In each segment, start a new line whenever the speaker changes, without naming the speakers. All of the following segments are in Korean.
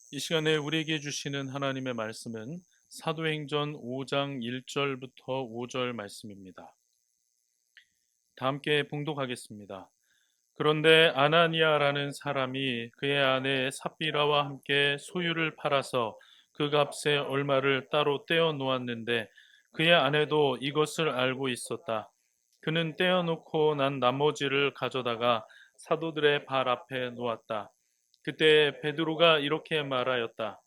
이 시간에 우리에게 주시는 하나님의 말씀은 사도행전 5장 1절부터 5절 말씀입니다. 다 함께 봉독하겠습니다. 그런데 아나니아라는 사람이 그의 아내 삽비라와 함께 소유를 팔아서 그 값의 얼마를 따로 떼어 놓았는데 그의 아내도 이것을 알고 있었다. 그는 떼어 놓고 난 나머지를 가져다가 사도들의 발 앞에 놓았다. 그때 베드로가 이렇게 말하였다.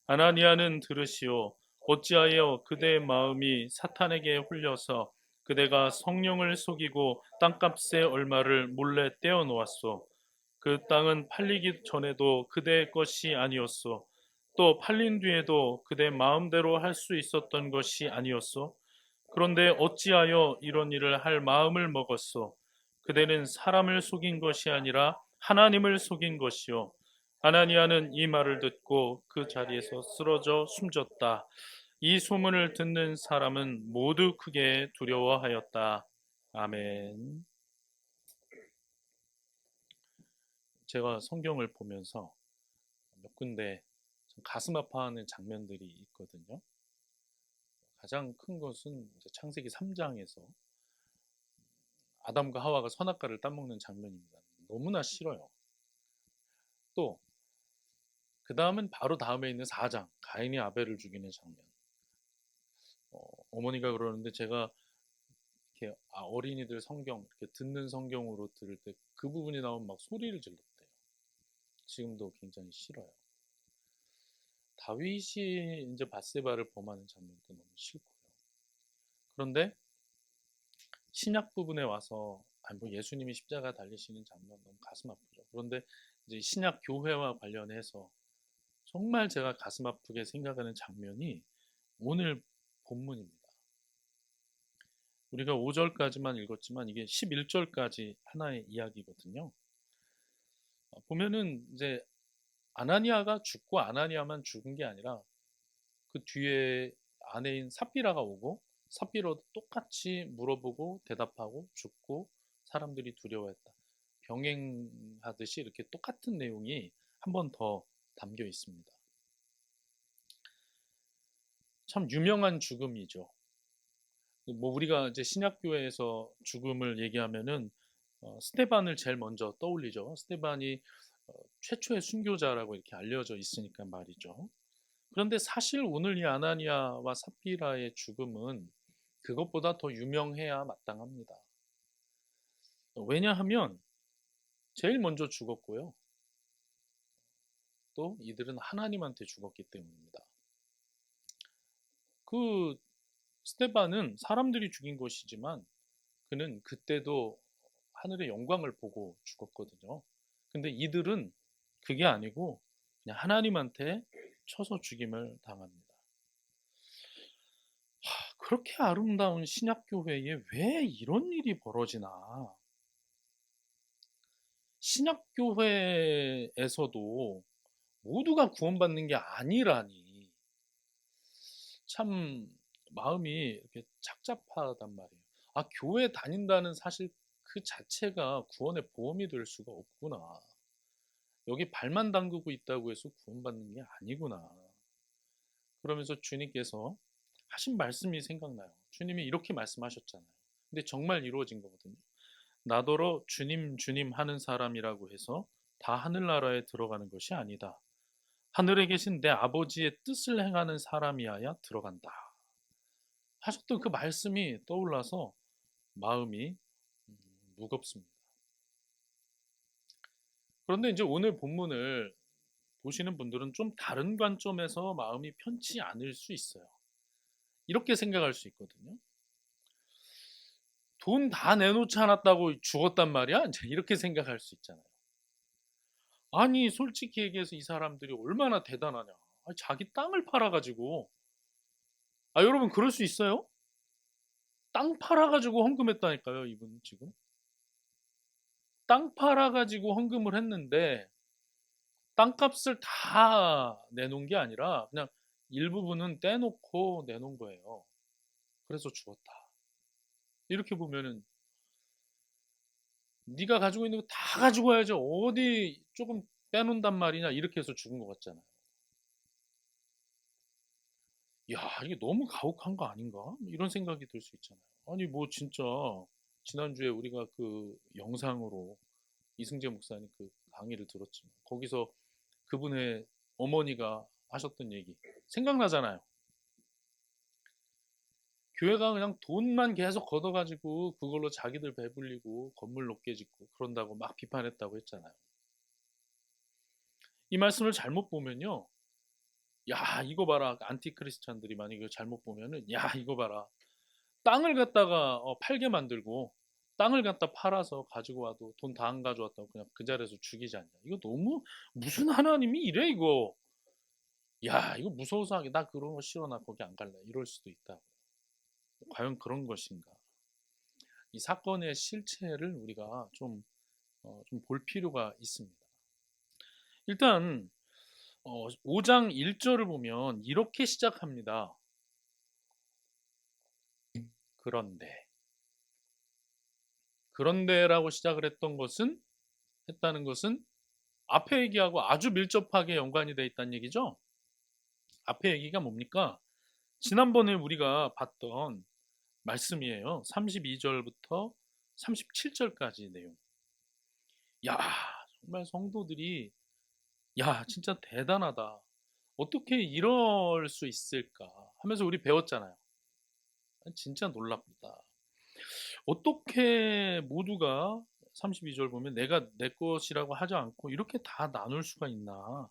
아나니아는 들으시오. 어찌하여 그대의 마음이 사탄에게 홀려서 그대가 성령을 속이고 땅값의 얼마를 몰래 떼어 놓았소. 그 땅은 팔리기 전에도 그대의 것이 아니었소. 또 팔린 뒤에도 그대 마음대로 할 수 있었던 것이 아니었소. 그런데 어찌하여 이런 일을 할 마음을 먹었소? 그대는 사람을 속인 것이 아니라 하나님을 속인 것이요. 아나니아는 이 말을 듣고 그 자리에서 쓰러져 숨졌다. 이 소문을 듣는 사람은 모두 크게 두려워하였다. 아멘. 제가 성경을 보면서 몇 군데 가슴 아파하는 장면들이 있거든요. 가장 큰 것은 창세기 3장에서 아담과 하와가 선악과를 따먹는 장면입니다. 너무나 싫어요. 또 그 다음은 바로 다음에 있는 4장 가인이 아벨을 죽이는 장면. 어머니가 그러는데 제가 이렇게 어린이들 성경 이렇게 듣는 성경으로 들을 때 그 부분이 나오면 막 소리를 질렀대요. 지금도 굉장히 싫어요. 다윗이 이제 밧세바를 범하는 장면도 너무 싫고요. 그런데 신약 부분에 와서 뭐 예수님이 십자가 달리시는 장면 너무 가슴 아프죠. 그런데 이제 신약 교회와 관련해서 정말 제가 가슴 아프게 생각하는 장면이 오늘 본문입니다. 우리가 5절까지만 읽었지만 이게 11절까지 하나의 이야기거든요. 보면은 이제 아나니아가 죽고 아나니아만 죽은 게 아니라 그 뒤에 아내인 삽비라가 오고 삽비로도 똑같이 물어보고 대답하고 죽고 사람들이 두려워했다. 병행하듯이 이렇게 똑같은 내용이 한 번 더 담겨 있습니다. 참 유명한 죽음이죠. 뭐 우리가 이제 신약교회에서 죽음을 얘기하면은 스테반을 제일 먼저 떠올리죠. 스테반이 최초의 순교자라고 이렇게 알려져 있으니까 말이죠. 그런데 사실 오늘 이 아나니아와 삽비라의 죽음은 그것보다 더 유명해야 마땅합니다. 왜냐하면 제일 먼저 죽었고요. 또 이들은 하나님한테 죽었기 때문입니다. 그 스테반은 사람들이 죽인 것이지만 그는 그때도 하늘의 영광을 보고 죽었거든요. 근데 이들은 그게 아니고 그냥 하나님한테 쳐서 죽임을 당합니다. 그렇게 아름다운 신약교회에 왜 이런 일이 벌어지나? 신약교회에서도 모두가 구원받는 게 아니라니 참 마음이 이렇게 착잡하단 말이에요. 교회 다닌다는 사실 그 자체가 구원의 보험이 될 수가 없구나. 여기 발만 담그고 있다고 해서 구원받는 게 아니구나. 그러면서 주님께서 하신 말씀이 생각나요. 주님이 이렇게 말씀하셨잖아요. 근데 정말 이루어진 거거든요. 나더러 주님 주님 하는 사람이라고 해서 다 하늘나라에 들어가는 것이 아니다. 하늘에 계신 내 아버지의 뜻을 행하는 사람이어야 들어간다. 하셨던 그 말씀이 떠올라서 마음이 무겁습니다. 그런데 이제 오늘 본문을 보시는 분들은 좀 다른 관점에서 마음이 편치 않을 수 있어요. 이렇게 생각할 수 있거든요. 돈 다 내놓지 않았다고 죽었단 말이야? 이제 이렇게 생각할 수 있잖아요. 아니, 솔직히 얘기해서 이 사람들이 얼마나 대단하냐. 자기 땅을 팔아가지고. 여러분, 그럴 수 있어요? 땅 팔아가지고 헌금했다니까요, 이분 지금. 땅 팔아가지고 헌금을 했는데, 땅값을 다 내놓은 게 아니라, 그냥 일부분은 떼놓고 내놓은 거예요. 그래서 죽었다. 이렇게 보면은, 네가 가지고 있는 거 다 가지고 와야지 어디 조금 빼놓는단 말이냐, 이렇게 해서 죽은 것 같잖아요. 야, 이게 너무 가혹한 거 아닌가? 이런 생각이 들 수 있잖아요. 아니, 뭐 진짜 지난주에 우리가 그 영상으로 이승재 목사님 그 강의를 들었지만 거기서 그분의 어머니가 하셨던 얘기 생각나잖아요. 교회가 그냥 돈만 계속 걷어가지고 그걸로 자기들 배불리고 건물 높게 짓고 그런다고 막 비판했다고 했잖아요. 이 말씀을 잘못 보면요. 야, 이거 봐라. 안티크리스찬들이 만약에 이거 잘못 보면은 야, 이거 봐라. 땅을 갖다가 팔게 만들고 땅을 갖다 팔아서 가지고 와도 돈 다 안 가져왔다고 그냥 그 자리에서 죽이지 않냐. 이거 너무 무슨 하나님이 이래 이거. 야, 이거 무서워서 하게. 나 그런 거 싫어. 나 거기 안 갈래. 이럴 수도 있다. 과연 그런 것인가? 이 사건의 실체를 우리가 좀 볼 필요가 있습니다. 일단 5장 1절을 보면 이렇게 시작합니다. 그런데 그런데라고 시작을 했다는 것은 앞에 얘기하고 아주 밀접하게 연관이 되어 있다는 얘기죠. 앞에 얘기가 뭡니까? 지난번에 우리가 봤던 말씀이에요. 32절부터 37절까지 내용. 야, 정말 성도들이 야, 진짜 대단하다. 어떻게 이럴 수 있을까 하면서 우리 배웠잖아요. 진짜 놀랍다. 어떻게 모두가 32절 보면 내가 내 것이라고 하지 않고 이렇게 다 나눌 수가 있나?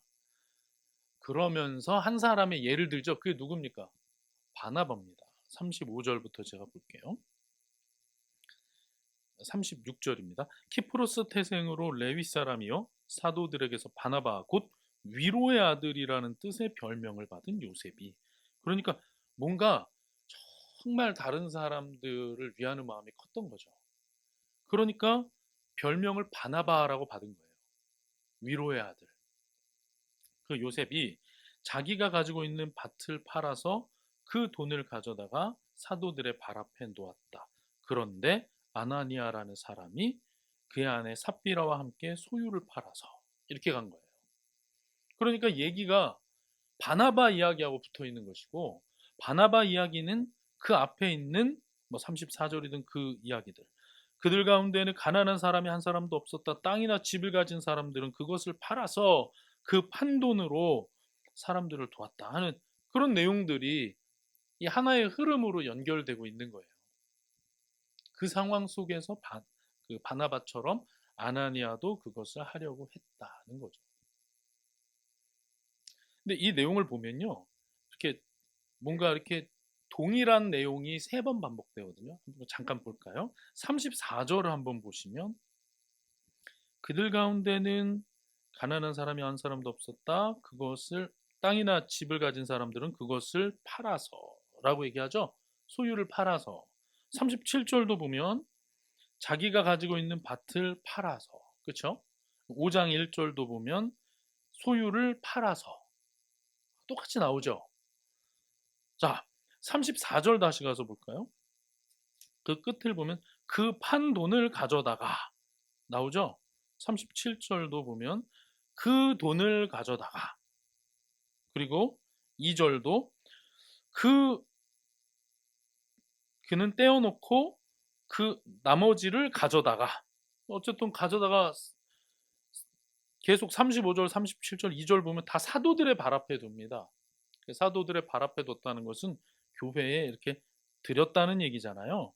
그러면서 한 사람의 예를 들죠. 그게 누굽니까? 바나바입니다. 35절부터 제가 볼게요. 36절입니다. 키프로스 태생으로 레위 사람이요 사도들에게서 바나바 곧 위로의 아들이라는 뜻의 별명을 받은 요셉이, 그러니까 뭔가 정말 다른 사람들을 위하는 마음이 컸던 거죠. 그러니까 별명을 바나바라고 받은 거예요. 위로의 아들. 그 요셉이 자기가 가지고 있는 밭을 팔아서 그 돈을 가져다가 사도들의 발 앞에 놓았다. 그런데 아나니아라는 사람이 그의 아내 삽비라와 함께 소유를 팔아서 이렇게 간 거예요. 그러니까 얘기가 바나바 이야기하고 붙어 있는 것이고, 바나바 이야기는 그 앞에 있는 뭐 34절이든 그 이야기들, 그들 가운데는 가난한 사람이 한 사람도 없었다. 땅이나 집을 가진 사람들은 그것을 팔아서 그 판돈으로 사람들을 도왔다 하는 그런 내용들이 이 하나의 흐름으로 연결되고 있는 거예요. 그 상황 속에서 그 바나바처럼 아나니아도 그것을 하려고 했다는 거죠. 근데 이 내용을 보면요, 이렇게 뭔가 이렇게 동일한 내용이 세 번 반복되거든요. 한번 잠깐 볼까요? 34절을 한번 보시면 그들 가운데는 가난한 사람이 한 사람도 없었다. 그것을 땅이나 집을 가진 사람들은 그것을 팔아서라고 얘기하죠. 소유를 팔아서. 37절도 보면 자기가 가지고 있는 밭을 팔아서. 그렇죠? 5장 1절도 보면 소유를 팔아서. 똑같이 나오죠. 자, 34절 다시 가서 볼까요? 그 끝을 보면 그 판 돈을 가져다가 나오죠. 37절도 보면 그 돈을 가져다가, 그리고 2절도 그는 떼어놓고 그 나머지를 가져다가, 어쨌든 가져다가 계속 35절, 37절, 2절 보면 다 사도들의 발 앞에 둡니다. 사도들의 발 앞에 뒀다는 것은 교회에 이렇게 드렸다는 얘기잖아요.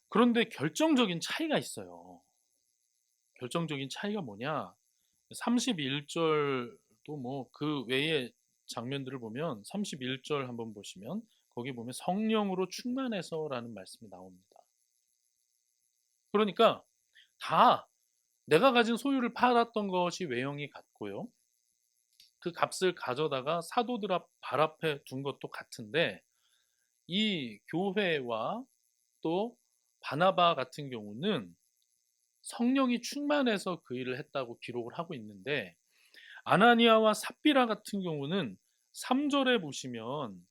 그런데 결정적인 차이가 있어요. 결정적인 차이가 뭐냐? 31절도 뭐 그 외의 장면들을 보면 31절 한번 보시면 거기 보면 성령으로 충만해서라는 말씀이 나옵니다. 그러니까 다 내가 가진 소유를 팔았던 것이 외형이 같고요. 그 값을 가져다가 사도들 발 앞에 둔 것도 같은데, 이 교회와 또 바나바 같은 경우는 성령이 충만해서 그 일을 했다고 기록을 하고 있는데, 아나니아와 삽비라 같은 경우는 3절에 보시면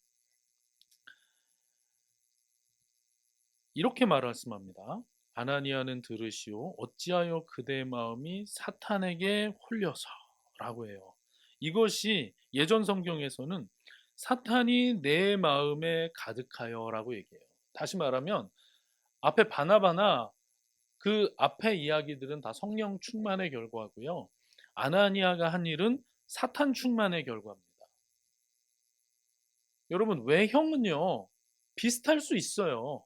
이렇게 말씀합니다. 아나니아는 들으시오 어찌하여 그대의 마음이 사탄에게 홀려서 라고 해요. 이것이 예전 성경에서는 사탄이 내 마음에 가득하여라고 얘기해요. 다시 말하면 앞에 바나바나 그 앞에 이야기들은 다 성령 충만의 결과고요. 아나니아가 한 일은 사탄 충만의 결과입니다. 여러분, 외형은요, 비슷할 수 있어요.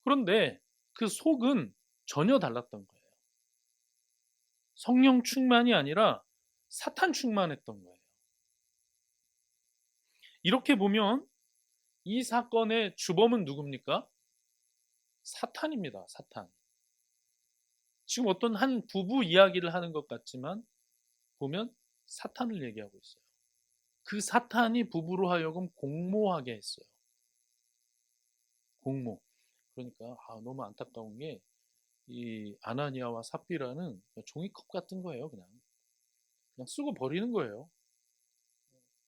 그런데 그 속은 전혀 달랐던 거예요. 성령 충만이 아니라 사탄 충만했던 거예요. 이렇게 보면 이 사건의 주범은 누굽니까? 사탄입니다. 사탄. 지금 어떤 한 부부 이야기를 하는 것 같지만 보면 사탄을 얘기하고 있어요. 그 사탄이 부부로 하여금 공모하게 했어요. 공모. 그러니까 너무 안타까운 게 이 아나니아와 삽비라는 종이컵 같은 거예요. 그냥 쓰고 버리는 거예요.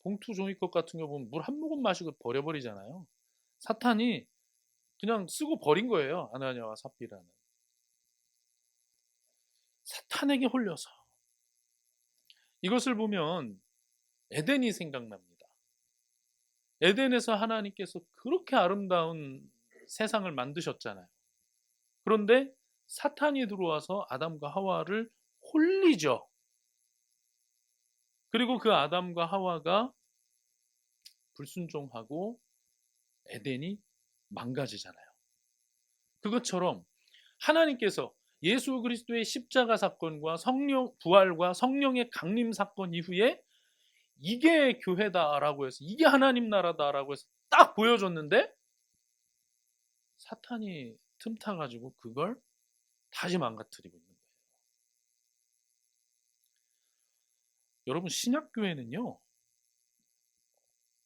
봉투 종이컵 같은 거 보면 물 한 모금 마시고 버려버리잖아요. 사탄이 그냥 쓰고 버린 거예요. 아나니아와 삽비라는. 사탄에게 홀려서. 이것을 보면 에덴이 생각납니다. 에덴에서 하나님께서 그렇게 아름다운 세상을 만드셨잖아요. 그런데 사탄이 들어와서 아담과 하와를 홀리죠. 그리고 그 아담과 하와가 불순종하고 에덴이 망가지잖아요. 그것처럼 하나님께서 예수 그리스도의 십자가 사건과 성령 부활과 성령의 강림 사건 이후에 이게 교회다라고 해서 이게 하나님 나라다라고 해서 딱 보여줬는데 사탄이 틈타 가지고 그걸 다시 망가뜨리고 있는 거예요. 여러분, 신약 교회는요,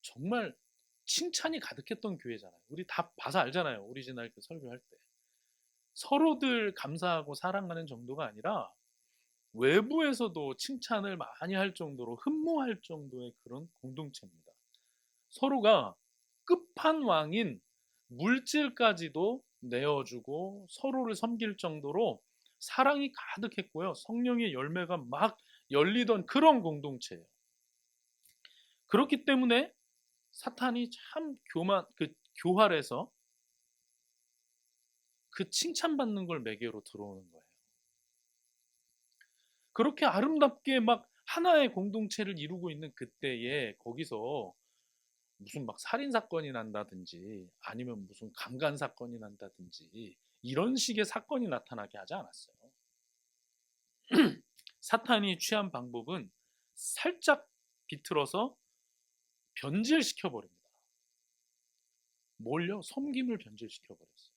정말 칭찬이 가득했던 교회잖아요. 우리 다 봐서 알잖아요. 오리지널 그 설교할 때. 서로들 감사하고 사랑하는 정도가 아니라 외부에서도 칭찬을 많이 할 정도로 흠모할 정도의 그런 공동체입니다. 서로가 끝판왕인 물질까지도 내어주고 서로를 섬길 정도로 사랑이 가득했고요. 성령의 열매가 막 열리던 그런 공동체예요. 그렇기 때문에 사탄이 참 교활해서 그 칭찬받는 걸 매개로 들어오는 거예요. 그렇게 아름답게 막 하나의 공동체를 이루고 있는 그때에 거기서 무슨 막 살인 사건이 난다든지 아니면 무슨 강간 사건이 난다든지 이런 식의 사건이 나타나게 하지 않았어요. 사탄이 취한 방법은 살짝 비틀어서 변질시켜 버립니다. 뭘요? 섬김을 변질시켜 버렸어요.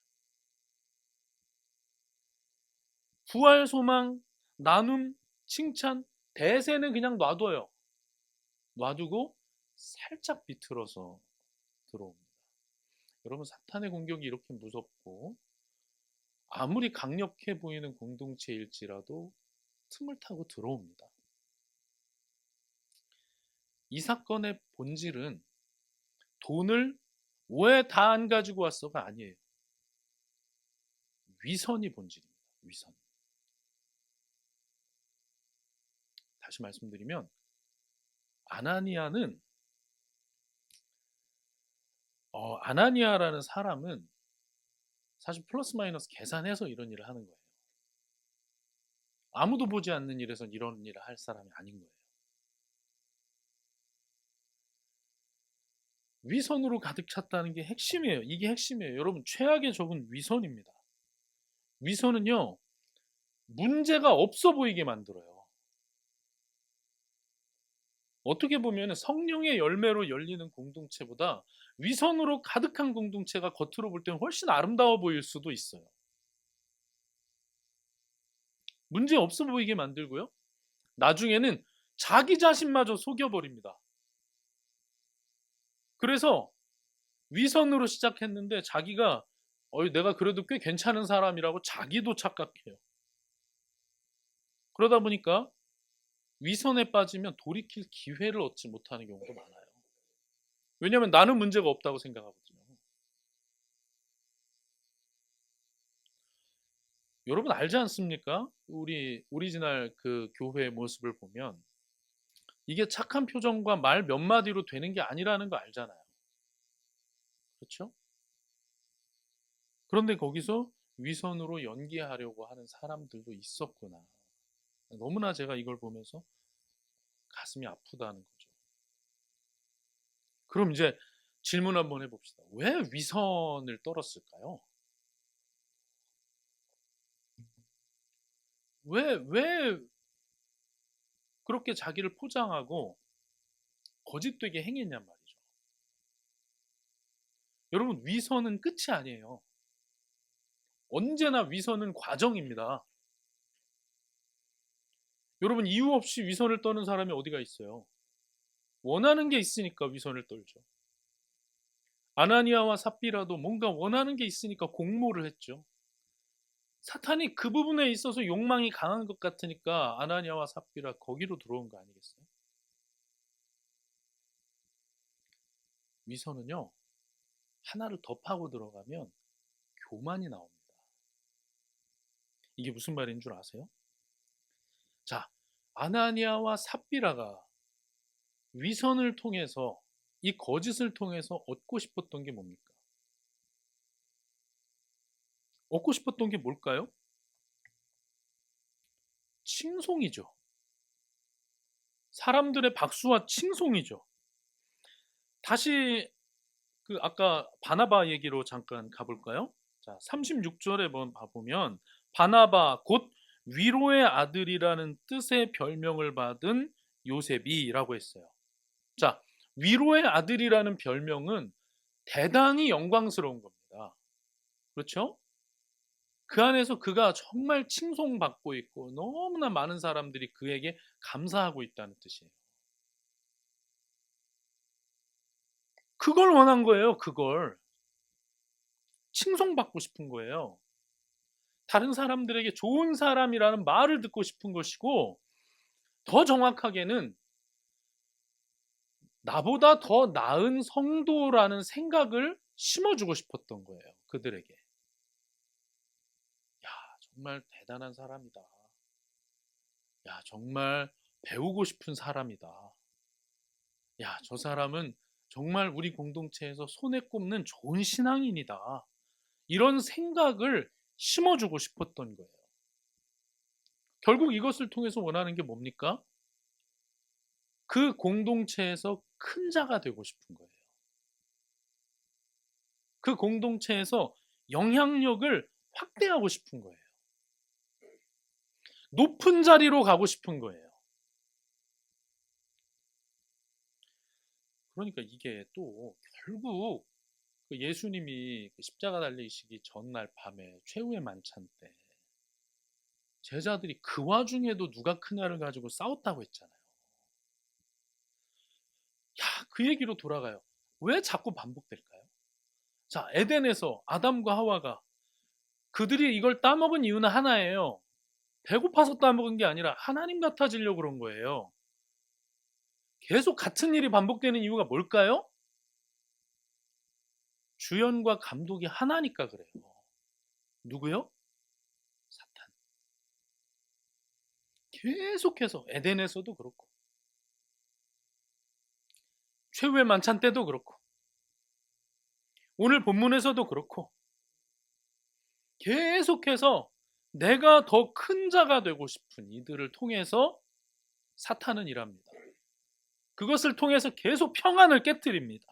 부활, 소망, 나눔, 칭찬, 대세는 그냥 놔둬요. 놔두고 살짝 비틀어서 들어옵니다. 여러분, 사탄의 공격이 이렇게 무섭고 아무리 강력해 보이는 공동체일지라도 틈을 타고 들어옵니다. 이 사건의 본질은 돈을 왜 다 안 가지고 왔어가 아니에요. 위선이 본질입니다. 위선. 다시 말씀드리면 아나니아는 아나니아라는 사람은 사실 플러스 마이너스 계산해서 이런 일을 하는 거예요. 아무도 보지 않는 일에서 이런 일을 할 사람이 아닌 거예요. 위선으로 가득 찼다는 게 핵심이에요. 이게 핵심이에요. 여러분, 최악의 적은 위선입니다. 위선은요, 문제가 없어 보이게 만들어요. 어떻게 보면 성령의 열매로 열리는 공동체보다 위선으로 가득한 공동체가 겉으로 볼 때는 훨씬 아름다워 보일 수도 있어요. 문제 없어 보이게 만들고요. 나중에는 자기 자신마저 속여버립니다. 그래서 위선으로 시작했는데 자기가 내가 그래도 꽤 괜찮은 사람이라고 자기도 착각해요. 그러다 보니까 위선에 빠지면 돌이킬 기회를 얻지 못하는 경우도 많아요. 왜냐하면 나는 문제가 없다고 생각하거든요. 여러분 알지 않습니까? 우리 오리지널 그 교회의 모습을 보면 이게 착한 표정과 말 몇 마디로 되는 게 아니라는 거 알잖아요. 그렇죠? 그런데 거기서 위선으로 연기하려고 하는 사람들도 있었구나. 너무나 제가 이걸 보면서 가슴이 아프다는 거죠. 그럼 이제 질문 한번 해봅시다. 왜 위선을 떨었을까요? 왜 그렇게 자기를 포장하고 거짓되게 행했냔 말이죠. 여러분, 위선은 끝이 아니에요. 언제나 위선은 과정입니다. 여러분, 이유 없이 위선을 떠는 사람이 어디가 있어요? 원하는 게 있으니까 위선을 떨죠. 아나니아와 삽비라도 뭔가 원하는 게 있으니까 공모를 했죠. 사탄이 그 부분에 있어서 욕망이 강한 것 같으니까 아나니아와 삽비라 거기로 들어온 거 아니겠어요? 위선은요, 하나를 더 파고 들어가면 교만이 나옵니다. 이게 무슨 말인 줄 아세요? 자, 아나니아와 삽비라가 위선을 통해서, 이 거짓을 통해서 얻고 싶었던 게 뭡니까? 얻고 싶었던 게 뭘까요? 칭송이죠. 사람들의 박수와 칭송이죠. 다시 그 아까 바나바 얘기로 잠깐 가볼까요? 자, 36절에 한번 봐보면 바나바 곧 위로의 아들이라는 뜻의 별명을 받은 요셉이라고 했어요. 자, 위로의 아들이라는 별명은 대단히 영광스러운 겁니다. 그렇죠? 그 안에서 그가 정말 칭송받고 있고 너무나 많은 사람들이 그에게 감사하고 있다는 뜻이에요. 그걸 원한 거예요, 그걸. 칭송받고 싶은 거예요. 다른 사람들에게 좋은 사람이라는 말을 듣고 싶은 것이고, 더 정확하게는 나보다 더 나은 성도라는 생각을 심어주고 싶었던 거예요, 그들에게. 야, 정말 대단한 사람이다. 야, 정말 배우고 싶은 사람이다. 야, 저 사람은 정말 우리 공동체에서 손에 꼽는 좋은 신앙인이다. 이런 생각을 심어주고 싶었던 거예요. 결국 이것을 통해서 원하는 게 뭡니까? 그 공동체에서 큰 자가 되고 싶은 거예요. 그 공동체에서 영향력을 확대하고 싶은 거예요. 높은 자리로 가고 싶은 거예요. 그러니까 이게 또 결국 예수님이 십자가 달리시기 전날 밤에 최후의 만찬 때 제자들이 그 와중에도 누가 크냐를 가지고 싸웠다고 했잖아요. 야, 그 얘기로 돌아가요. 왜 자꾸 반복될까요? 자, 에덴에서 아담과 하와가 그들이 이걸 따먹은 이유는 하나예요. 배고파서 따먹은 게 아니라 하나님 같아지려고 그런 거예요. 계속 같은 일이 반복되는 이유가 뭘까요? 주연과 감독이 하나니까 그래요. 누구요? 사탄. 계속해서 에덴에서도 그렇고 최후의 만찬 때도 그렇고 오늘 본문에서도 그렇고 계속해서 내가 더 큰 자가 되고 싶은 이들을 통해서 사탄은 일합니다. 그것을 통해서 계속 평안을 깨뜨립니다.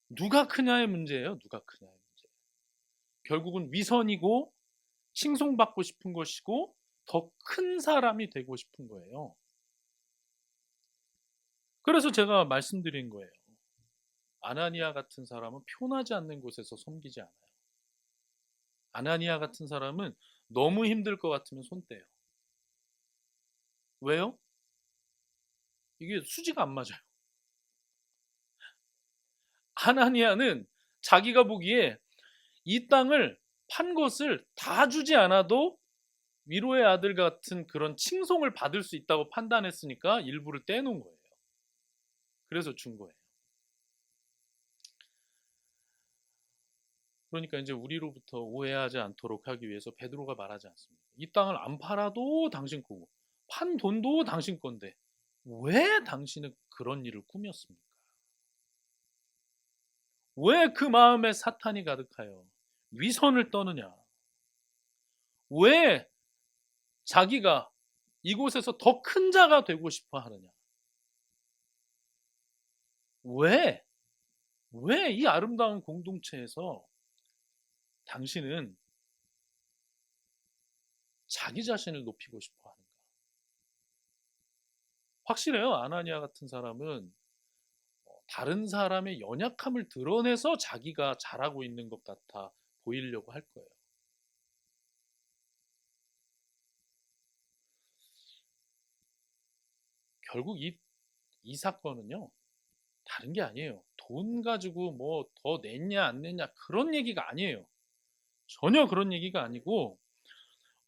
누가 크냐의 문제예요. 누가 크냐의 문제. 결국은 위선이고 칭송받고 싶은 것이고 더 큰 사람이 되고 싶은 거예요. 그래서 제가 말씀드린 거예요. 아나니아 같은 사람은 표나지 않는 곳에서 섬기지 않아요. 아나니아 같은 사람은 너무 힘들 것 같으면 손 떼요. 왜요? 이게 수지가 안 맞아요. 아나니아는 자기가 보기에 이 땅을 판 것을 다 주지 않아도 위로의 아들 같은 그런 칭송을 받을 수 있다고 판단했으니까 일부를 떼놓은 거예요. 그래서 준 거예요. 그러니까 이제 우리로부터 오해하지 않도록 하기 위해서 베드로가 말하지 않습니다. 이 땅을 안 팔아도 당신 거고 판 돈도 당신 건데 왜 당신은 그런 일을 꾸몄습니까? 왜 그 마음에 사탄이 가득하여 위선을 떠느냐? 왜 자기가 이곳에서 더 큰 자가 되고 싶어 하느냐? 왜? 왜 이 아름다운 공동체에서 당신은 자기 자신을 높이고 싶어 하는가? 확실해요. 아나니아 같은 사람은 다른 사람의 연약함을 드러내서 자기가 잘하고 있는 것 같아 보이려고 할 거예요. 결국 이 사건은요, 다른 게 아니에요. 돈 가지고 뭐 더 냈냐 안 냈냐 그런 얘기가 아니에요. 전혀 그런 얘기가 아니고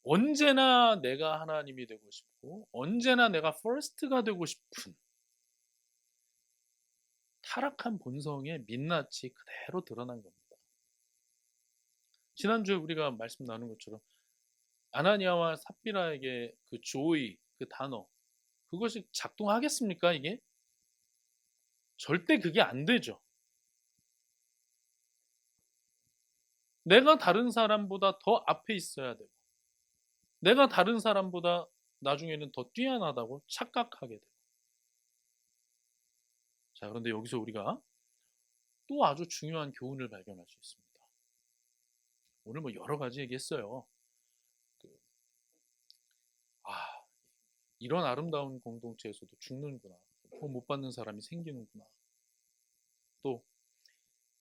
언제나 내가 하나님이 되고 싶고 언제나 내가 퍼스트가 되고 싶은 타락한 본성의 민낯이 그대로 드러난 겁니다. 지난주에 우리가 말씀 나눈 것처럼 아나니아와 삽비라에게 그 조이 그 단어 그것이 작동하겠습니까 이게? 절대 그게 안 되죠. 내가 다른 사람보다 더 앞에 있어야 되고 내가 다른 사람보다 나중에는 더 뛰어나다고 착각하게 돼요. 자, 그런데 여기서 우리가 또 아주 중요한 교훈을 발견할 수 있습니다. 오늘 뭐 여러 가지 얘기했어요. 그, 아, 이런 아름다운 공동체에서도 죽는구나. 더 못 받는 사람이 생기는구나. 또,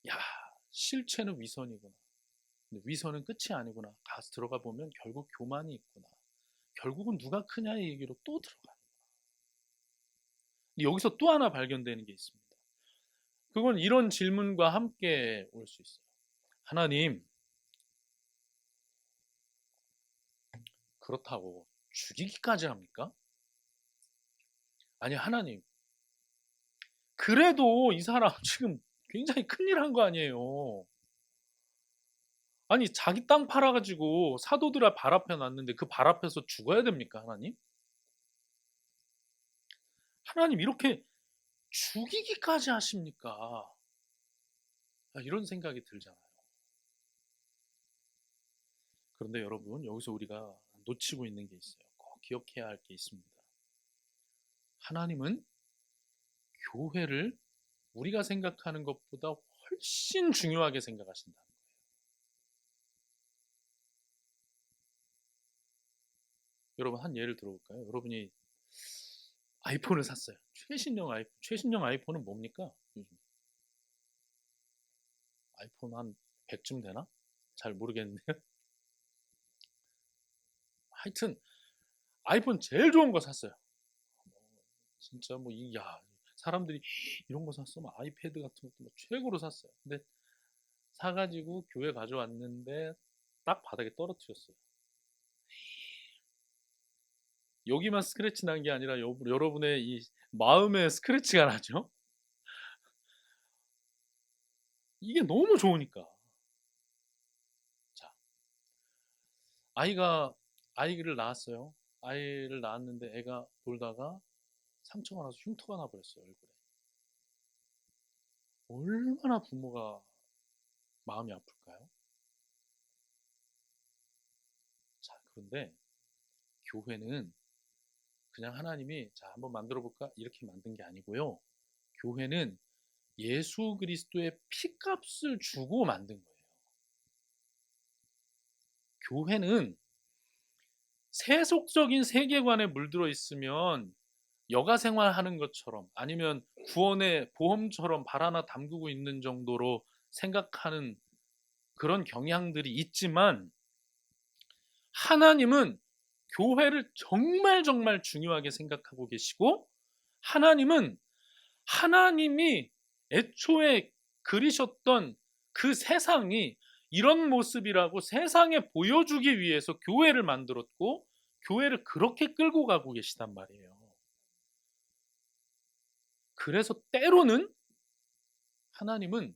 야, 실체는 위선이구나. 근데 위선은 끝이 아니구나. 가서 들어가 보면 결국 교만이 있구나. 결국은 누가 크냐의 얘기로 또 들어가요. 여기서 또 하나 발견되는 게 있습니다. 그건 이런 질문과 함께 올 수 있어요. 하나님, 그렇다고 죽이기까지 합니까? 아니, 하나님, 그래도 이 사람 지금 굉장히 큰일 한 거 아니에요. 아니, 자기 땅 팔아가지고 사도들아 발 앞에 놨는데 그 발 앞에서 죽어야 됩니까, 하나님? 하나님, 이렇게 죽이기까지 하십니까? 이런 생각이 들잖아요. 그런데 여러분, 여기서 우리가 놓치고 있는 게 있어요. 꼭 기억해야 할 게 있습니다. 하나님은 교회를 우리가 생각하는 것보다 훨씬 중요하게 생각하신다. 여러분, 한 예를 들어볼까요? 여러분이 아이폰을 샀어요. 최신형 아이폰은 뭡니까? 요즘 아이폰 한 100쯤 되나? 잘 모르겠는데요. 하여튼 아이폰 제일 좋은 거 샀어요. 진짜 뭐 사람들이 이런 거 샀으면 아이패드 같은 것도 뭐 최고로 샀어요. 근데 사가지고 교회 가져왔는데 딱 바닥에 떨어뜨렸어요. 여기만 스크래치 난 게 아니라 여러분의 이 마음에 스크래치가 나죠? 이게 너무 좋으니까. 자, 아이가 아이를 낳았어요. 아이를 낳았는데 애가 놀다가 상처가 나서 흉터가 나버렸어요, 얼굴에. 얼마나 부모가 마음이 아플까요? 자, 그런데 교회는 그냥 하나님이 자, 한번 만들어 볼까? 이렇게 만든 게 아니고요. 교회는 예수 그리스도의 피값을 주고 만든 거예요. 교회는 세속적인 세계관에 물들어 있으면 여가 생활하는 것처럼 아니면 구원의 보험처럼 발 하나 담그고 있는 정도로 생각하는 그런 경향들이 있지만 하나님은 교회를 정말 정말 중요하게 생각하고 계시고 하나님은 하나님이 애초에 그리셨던 그 세상이 이런 모습이라고 세상에 보여주기 위해서 교회를 만들었고 교회를 그렇게 끌고 가고 계시단 말이에요. 그래서 때로는 하나님은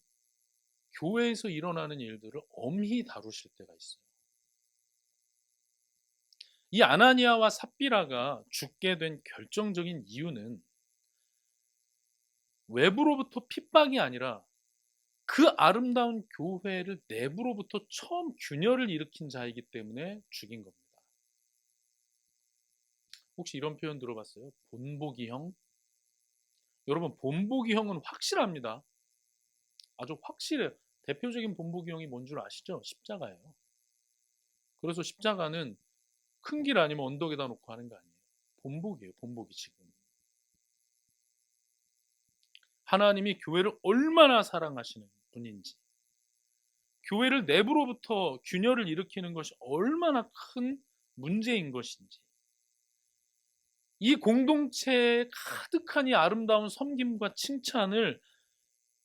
교회에서 일어나는 일들을 엄히 다루실 때가 있어요. 이 아나니아와 삽비라가 죽게 된 결정적인 이유는 외부로부터 핍박이 아니라 그 아름다운 교회를 내부로부터 처음 균열을 일으킨 자이기 때문에 죽인 겁니다. 혹시 이런 표현 들어봤어요? 본보기형? 여러분, 본보기형은 확실합니다. 아주 확실해요. 대표적인 본보기형이 뭔 줄 아시죠? 십자가예요. 그래서 십자가는 큰 길 아니면 언덕에다 놓고 하는 거 아니에요. 본보기예요. 본보기 지금. 하나님이 교회를 얼마나 사랑하시는 분인지, 교회를 내부로부터 균열을 일으키는 것이 얼마나 큰 문제인 것인지, 이 공동체에 가득한 이 아름다운 섬김과 칭찬을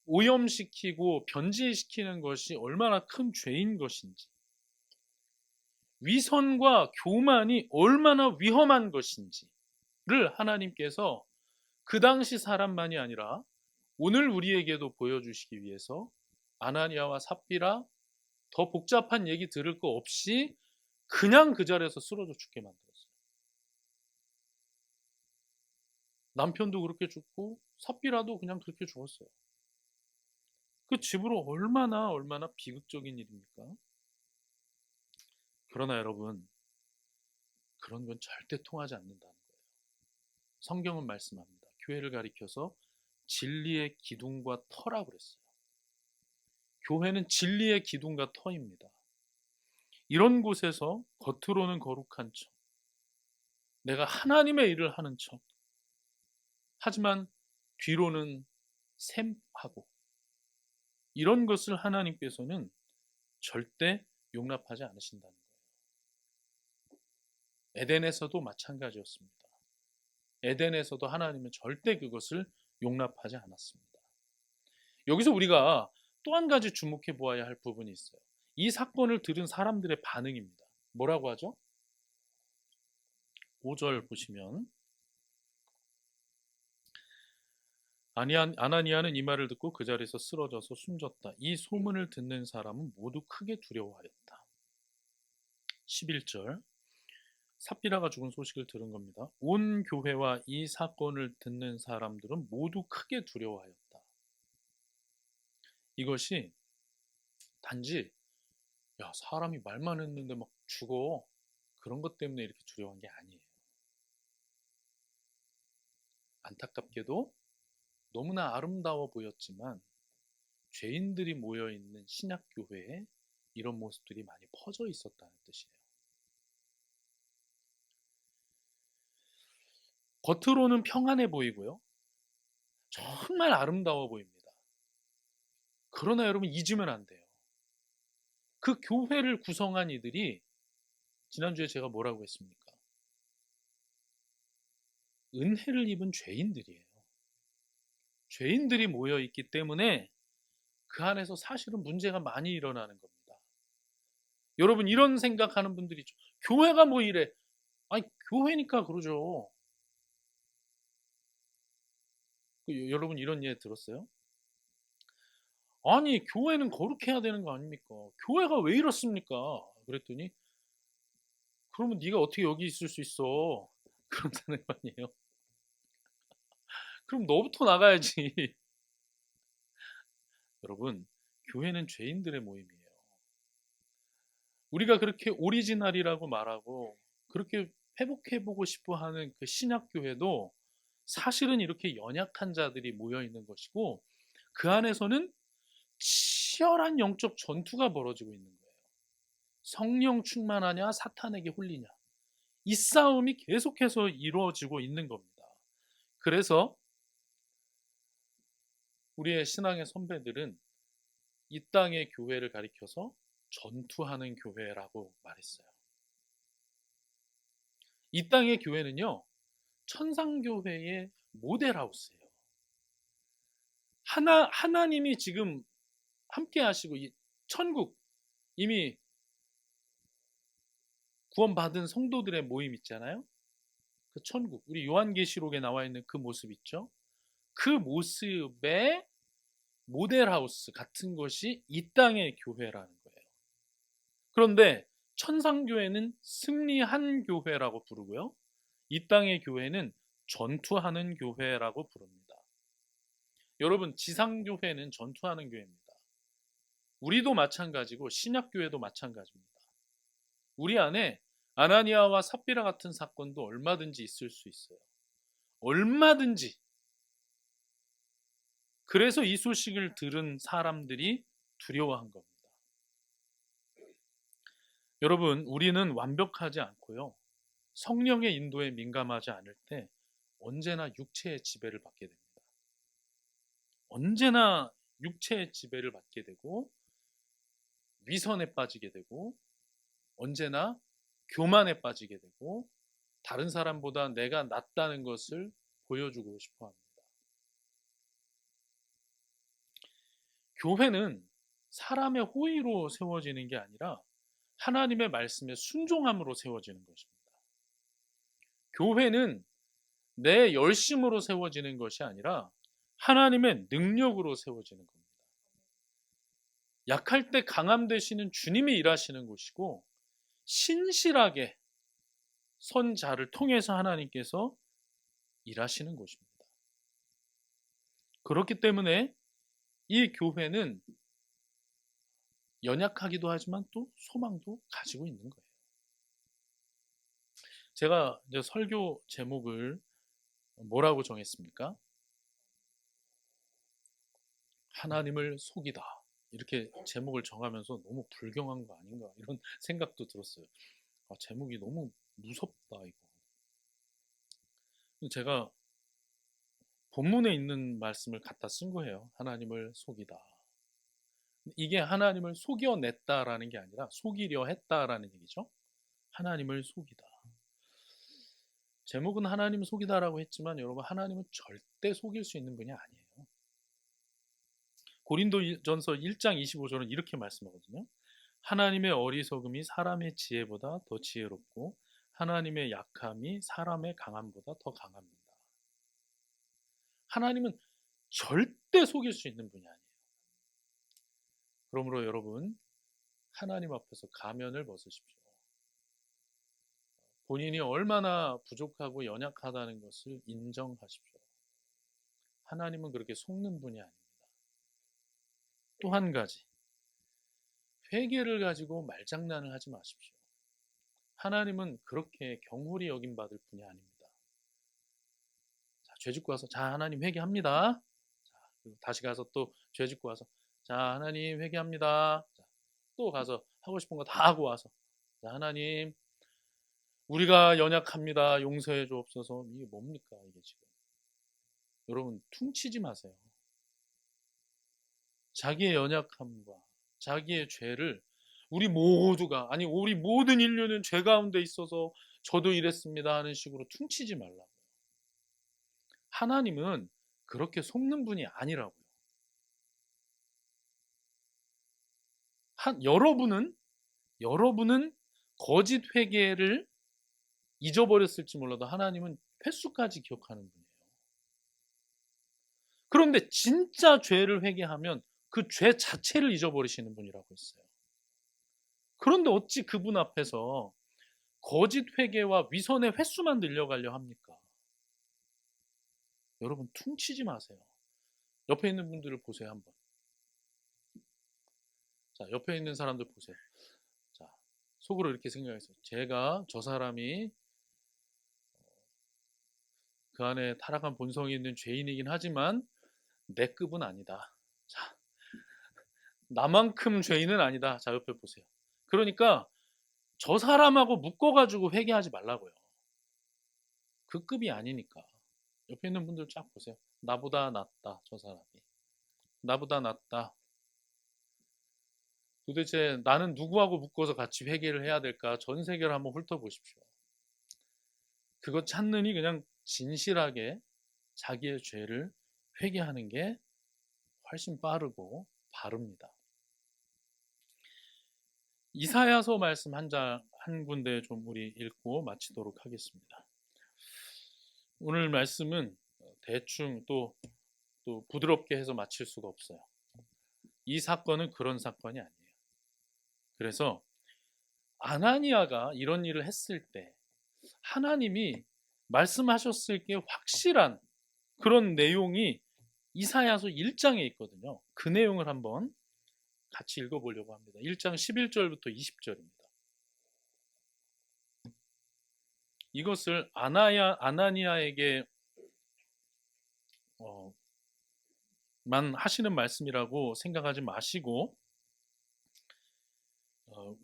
오염시키고 변질시키는 것이 얼마나 큰 죄인 것인지, 위선과 교만이 얼마나 위험한 것인지를 하나님께서 그 당시 사람만이 아니라 오늘 우리에게도 보여주시기 위해서 아나니아와 삽비라 더 복잡한 얘기 들을 거 없이 그냥 그 자리에서 쓰러져 죽게 만들었어요. 남편도 그렇게 죽고 삽비라도 그냥 그렇게 죽었어요. 그 집으로 얼마나 비극적인 일입니까? 그러나 여러분, 그런 건 절대 통하지 않는다는 거예요. 성경은 말씀합니다. 교회를 가리켜서 진리의 기둥과 터라고 그랬어요. 교회는 진리의 기둥과 터입니다. 이런 곳에서 겉으로는 거룩한 척, 내가 하나님의 일을 하는 척, 하지만 뒤로는 샘하고, 이런 것을 하나님께서는 절대 용납하지 않으신다는 거예요. 에덴에서도 마찬가지였습니다. 에덴에서도 하나님은 절대 그것을 용납하지 않았습니다. 여기서 우리가 또 한 가지 주목해 보아야 할 부분이 있어요. 이 사건을 들은 사람들의 반응입니다. 뭐라고 하죠? 5절 보시면, 아나니아는 이 말을 듣고 그 자리에서 쓰러져서 숨졌다. 이 소문을 듣는 사람은 모두 크게 두려워하였다. 11절, 삽비라가 죽은 소식을 들은 겁니다. 온 교회와 이 사건을 듣는 사람들은 모두 크게 두려워하였다. 이것이 단지 사람이 말만 했는데 막 죽어, 그런 것 때문에 이렇게 두려워한 게 아니에요. 안타깝게도 너무나 아름다워 보였지만 죄인들이 모여있는 신약교회에 이런 모습들이 많이 퍼져 있었다는 뜻이에요. 겉으로는 평안해 보이고요, 정말 아름다워 보입니다. 그러나 여러분, 잊으면 안 돼요. 그 교회를 구성한 이들이 지난주에 제가 뭐라고 했습니까? 은혜를 입은 죄인들이에요. 죄인들이 모여있기 때문에 그 안에서 사실은 문제가 많이 일어나는 겁니다. 여러분, 이런 생각하는 분들이 있죠. 교회가 뭐 이래? 아니, 교회니까 그러죠. 여러분, 이런 예 들었어요? 아니, 교회는 거룩해야 되는 거 아닙니까? 교회가 왜 이렇습니까? 그랬더니, 그러면 네가 어떻게 여기 있을 수 있어? 그런다는 거 아니에요? 그럼 너부터 나가야지. 여러분, 교회는 죄인들의 모임이에요. 우리가 그렇게 오리지널이라고 말하고 그렇게 회복해보고 싶어 하는 그 신약교회도 사실은 이렇게 연약한 자들이 모여 있는 것이고, 그 안에서는 치열한 영적 전투가 벌어지고 있는 거예요. 성령 충만하냐, 사탄에게 홀리냐. 이 싸움이 계속해서 이루어지고 있는 겁니다. 그래서 우리의 신앙의 선배들은 이 땅의 교회를 가리켜서 전투하는 교회라고 말했어요. 이 땅의 교회는요, 천상교회의 모델하우스예요. 하나님이 지금 함께 하시고, 이 천국, 이미 구원받은 성도들의 모임 있잖아요. 그 천국, 우리 요한계시록에 나와 있는 그 모습 있죠. 그 모습의 모델하우스 같은 것이 이 땅의 교회라는 거예요. 그런데 천상교회는 승리한 교회라고 부르고요. 이 땅의 교회는 전투하는 교회라고 부릅니다. 여러분, 지상교회는 전투하는 교회입니다. 우리도 마찬가지고 신약교회도 마찬가지입니다. 우리 안에 아나니아와 삽비라 같은 사건도 얼마든지 있을 수 있어요. 얼마든지. 그래서 이 소식을 들은 사람들이 두려워한 겁니다. 여러분, 우리는 완벽하지 않고요. 성령의 인도에 민감하지 않을 때 언제나 육체의 지배를 받게 됩니다. 언제나 육체의 지배를 받게 되고 위선에 빠지게 되고 언제나 교만에 빠지게 되고 다른 사람보다 내가 낫다는 것을 보여주고 싶어 합니다. 교회는 사람의 호의로 세워지는 게 아니라 하나님의 말씀에 순종함으로 세워지는 것입니다. 교회는 내 열심으로 세워지는 것이 아니라 하나님의 능력으로 세워지는 겁니다. 약할 때 강함 되시는 주님이 일하시는 곳이고 신실하게 선 자를 통해서 하나님께서 일하시는 곳입니다. 그렇기 때문에 이 교회는 연약하기도 하지만 또 소망도 가지고 있는 거예요. 제가 이제 설교 제목을 뭐라고 정했습니까? 하나님을 속이다. 이렇게 제목을 정하면서 너무 불경한 거 아닌가 이런 생각도 들었어요. 제목이 너무 무섭다 이거. 제가 본문에 있는 말씀을 갖다 쓴 거예요. 하나님을 속이다. 이게 하나님을 속여냈다라는 게 아니라 속이려 했다라는 얘기죠. 하나님을 속이다. 제목은 하나님을 속이다라고 했지만 여러분, 하나님은 절대 속일 수 있는 분이 아니에요. 고린도전서 1장 25절은 이렇게 말씀하거든요. 하나님의 어리석음이 사람의 지혜보다 더 지혜롭고 하나님의 약함이 사람의 강함보다 더 강합니다. 하나님은 절대 속일 수 있는 분이 아니에요. 그러므로 여러분, 하나님 앞에서 가면을 벗으십시오. 본인이 얼마나 부족하고 연약하다는 것을 인정하십시오. 하나님은 그렇게 속는 분이 아닙니다. 또 한 가지, 회개를 가지고 말장난을 하지 마십시오. 하나님은 그렇게 경홀히 여김받을 분이 아닙니다. 자, 죄 짓고 와서 자 하나님 회개합니다. 자, 그리고 다시 가서 또 죄 짓고 와서 자 하나님 회개합니다. 자, 또 가서 하고 싶은 거 다 하고 와서 자 하나님 우리가 연약합니다. 용서해 주옵소서. 이게 뭡니까 이게 지금. 여러분 퉁치지 마세요. 자기의 연약함과 자기의 죄를 우리 모두가 아니 우리 모든 인류는 죄 가운데 있어서 저도 이랬습니다 하는 식으로 퉁치지 말라고요. 하나님은 그렇게 속는 분이 아니라고요. 여러분은 거짓 회개를 잊어버렸을지 몰라도 하나님은 횟수까지 기억하는 분이에요. 그런데 진짜 죄를 회개하면 그 죄 자체를 잊어버리시는 분이라고 했어요. 그런데 어찌 그분 앞에서 거짓 회개와 위선의 횟수만 늘려가려 합니까? 여러분 퉁치지 마세요. 옆에 있는 분들을 보세요 한번. 자, 옆에 있는 사람들 보세요. 자, 속으로 이렇게 생각했어요. 제가 저 사람이 그 안에 타락한 본성이 있는 죄인이긴 하지만 내 급은 아니다. 자, 나만큼 죄인은 아니다. 자, 옆에 보세요. 그러니까 저 사람하고 묶어가지고 회개하지 말라고요. 그 급이 아니니까. 옆에 있는 분들 쫙 보세요. 나보다 낫다, 저 사람이. 나보다 낫다. 도대체 나는 누구하고 묶어서 같이 회개를 해야 될까? 전 세계를 한번 훑어보십시오. 그거 찾느니 그냥 진실하게 자기의 죄를 회개하는 게 훨씬 빠르고 바릅니다. 이사야서 말씀 한 군데 좀 우리 읽고 마치도록 하겠습니다. 오늘 말씀은 대충 또 부드럽게 해서 마칠 수가 없어요. 이 사건은 그런 사건이 아니에요. 그래서 아나니아가 이런 일을 했을 때 하나님이 말씀하셨을 게 확실한 그런 내용이 이사야서 1장에 있거든요. 그 내용을 한번 같이 읽어보려고 합니다. 1장 11절부터 20절입니다. 이것을 아나니아에게 만 하시는 말씀이라고 생각하지 마시고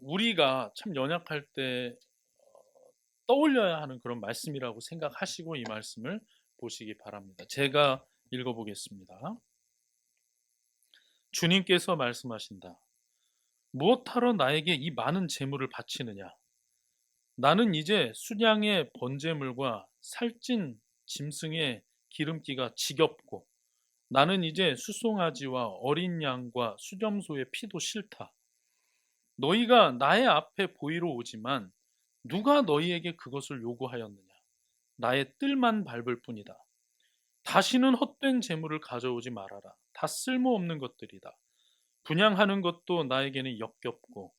우리가 참 연약할 때 떠올려야 하는 그런 말씀이라고 생각하시고 이 말씀을 보시기 바랍니다. 제가 읽어보겠습니다. 주님께서 말씀하신다. 무엇하러 나에게 이 많은 재물을 바치느냐? 나는 이제 순양의 번제물과 살찐 짐승의 기름기가 지겹고 나는 이제 수송아지와 어린 양과 수렴소의 피도 싫다. 너희가 나의 앞에 보이러 오지만 누가 너희에게 그것을 요구하였느냐? 나의 뜰만 밟을 뿐이다. 다시는 헛된 재물을 가져오지 말아라. 다 쓸모없는 것들이다. 분향하는 것도 나에게는 역겹고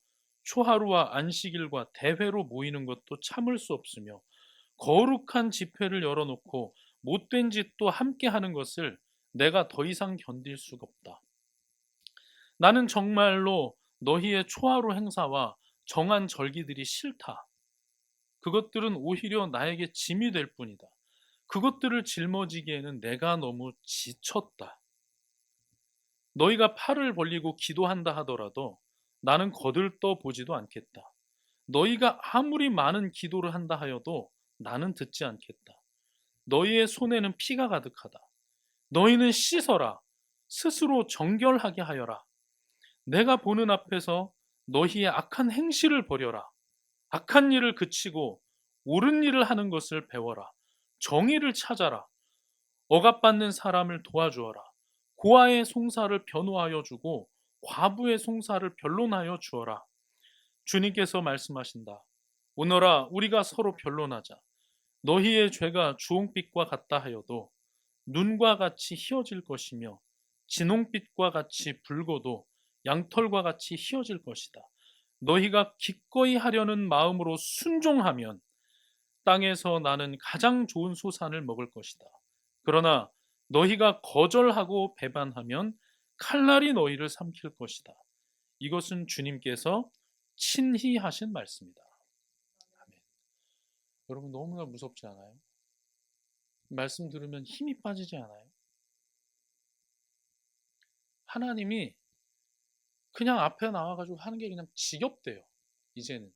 초하루와 안식일과 대회로 모이는 것도 참을 수 없으며 거룩한 집회를 열어놓고 못된 짓도 함께 하는 것을 내가 더 이상 견딜 수가 없다. 나는 정말로 너희의 초하루 행사와 정한 절기들이 싫다. 그것들은 오히려 나에게 짐이 될 뿐이다. 그것들을 짊어지기에는 내가 너무 지쳤다. 너희가 팔을 벌리고 기도한다 하더라도 나는 거들떠 보지도 않겠다. 너희가 아무리 많은 기도를 한다 하여도 나는 듣지 않겠다. 너희의 손에는 피가 가득하다. 너희는 씻어라. 스스로 정결하게 하여라. 내가 보는 앞에서 너희의 악한 행실을 버려라. 악한 일을 그치고 옳은 일을 하는 것을 배워라. 정의를 찾아라. 억압받는 사람을 도와주어라. 고아의 송사를 변호하여 주고 과부의 송사를 변론하여 주어라. 주님께서 말씀하신다. 오너라 우리가 서로 변론하자. 너희의 죄가 주홍빛과 같다 하여도 눈과 같이 희어질 것이며 진홍빛과 같이 붉어도 양털과 같이 희어질 것이다. 너희가 기꺼이 하려는 마음으로 순종하면 땅에서 나는 가장 좋은 소산을 먹을 것이다. 그러나 너희가 거절하고 배반하면 칼날이 너희를 삼킬 것이다. 이것은 주님께서 친히 하신 말씀이다. 아멘. 여러분 너무나 무섭지 않아요? 말씀 들으면 힘이 빠지지 않아요? 하나님이 그냥 앞에 나와가지고 하는 게 그냥 지겹대요. 이제는.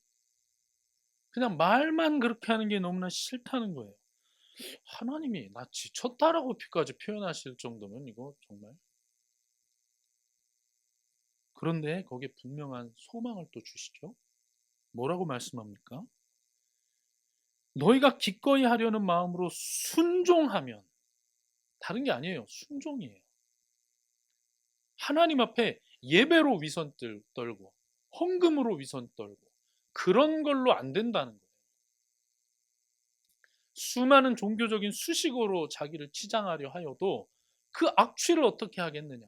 그냥 말만 그렇게 하는 게 너무나 싫다는 거예요. 하나님이 나 지쳤다라고까지 표현하실 정도면 이거 정말. 그런데 거기에 분명한 소망을 또 주시죠. 뭐라고 말씀합니까? 너희가 기꺼이 하려는 마음으로 순종하면 다른 게 아니에요. 순종이에요. 하나님 앞에 예배로 위선 떨고 헌금으로 위선 떨고 그런 걸로 안 된다는 거예요. 수많은 종교적인 수식어로 자기를 치장하려 하여도 그 악취를 어떻게 하겠느냐.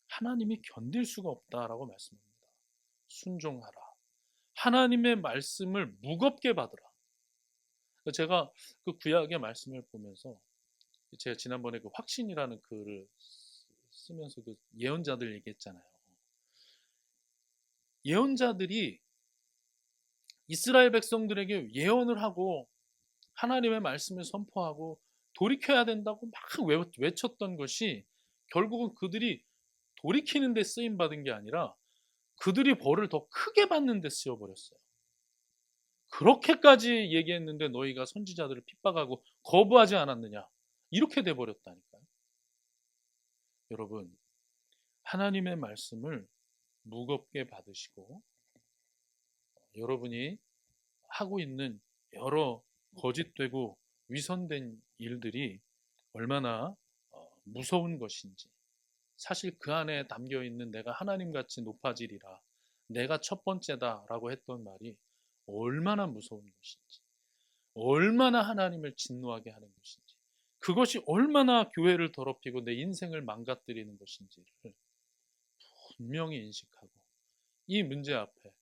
하나님이 견딜 수가 없다라고 말씀합니다. 순종하라. 하나님의 말씀을 무겁게 받으라. 제가 그 구약의 말씀을 보면서 제가 지난번에 그 확신이라는 글을 쓰면서 그 예언자들 얘기했잖아요. 예언자들이 이스라엘 백성들에게 예언을 하고 하나님의 말씀을 선포하고 돌이켜야 된다고 막 외쳤던 것이 결국은 그들이 돌이키는 데 쓰임 받은 게 아니라 그들이 벌을 더 크게 받는 데 쓰여버렸어요. 그렇게까지 얘기했는데 너희가 선지자들을 핍박하고 거부하지 않았느냐. 이렇게 돼버렸다니까요. 여러분, 하나님의 말씀을 무겁게 받으시고 여러분이 하고 있는 여러 거짓되고 위선된 일들이 얼마나 무서운 것인지, 사실 그 안에 담겨 있는 내가 하나님같이 높아지리라, 내가 첫 번째다라고 했던 말이 얼마나 무서운 것인지, 얼마나 하나님을 진노하게 하는 것인지, 그것이 얼마나 교회를 더럽히고 내 인생을 망가뜨리는 것인지를 분명히 인식하고 이 문제 앞에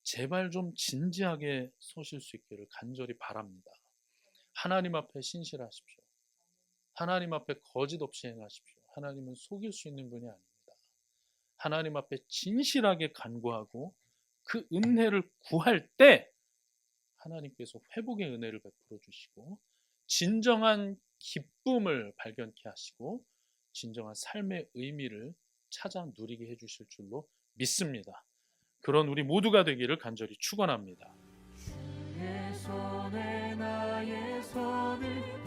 제발 좀 진지하게 서실 수 있기를 간절히 바랍니다. 하나님 앞에 신실하십시오. 하나님 앞에 거짓 없이 행하십시오. 하나님은 속일 수 있는 분이 아닙니다. 하나님 앞에 진실하게 간구하고 그 은혜를 구할 때 하나님께서 회복의 은혜를 베풀어 주시고 진정한 기쁨을 발견케 하시고 진정한 삶의 의미를 찾아 누리게 해주실 줄로 믿습니다. 그런 우리 모두가 되기를 간절히 축원합니다.
주의 손에 나의 손을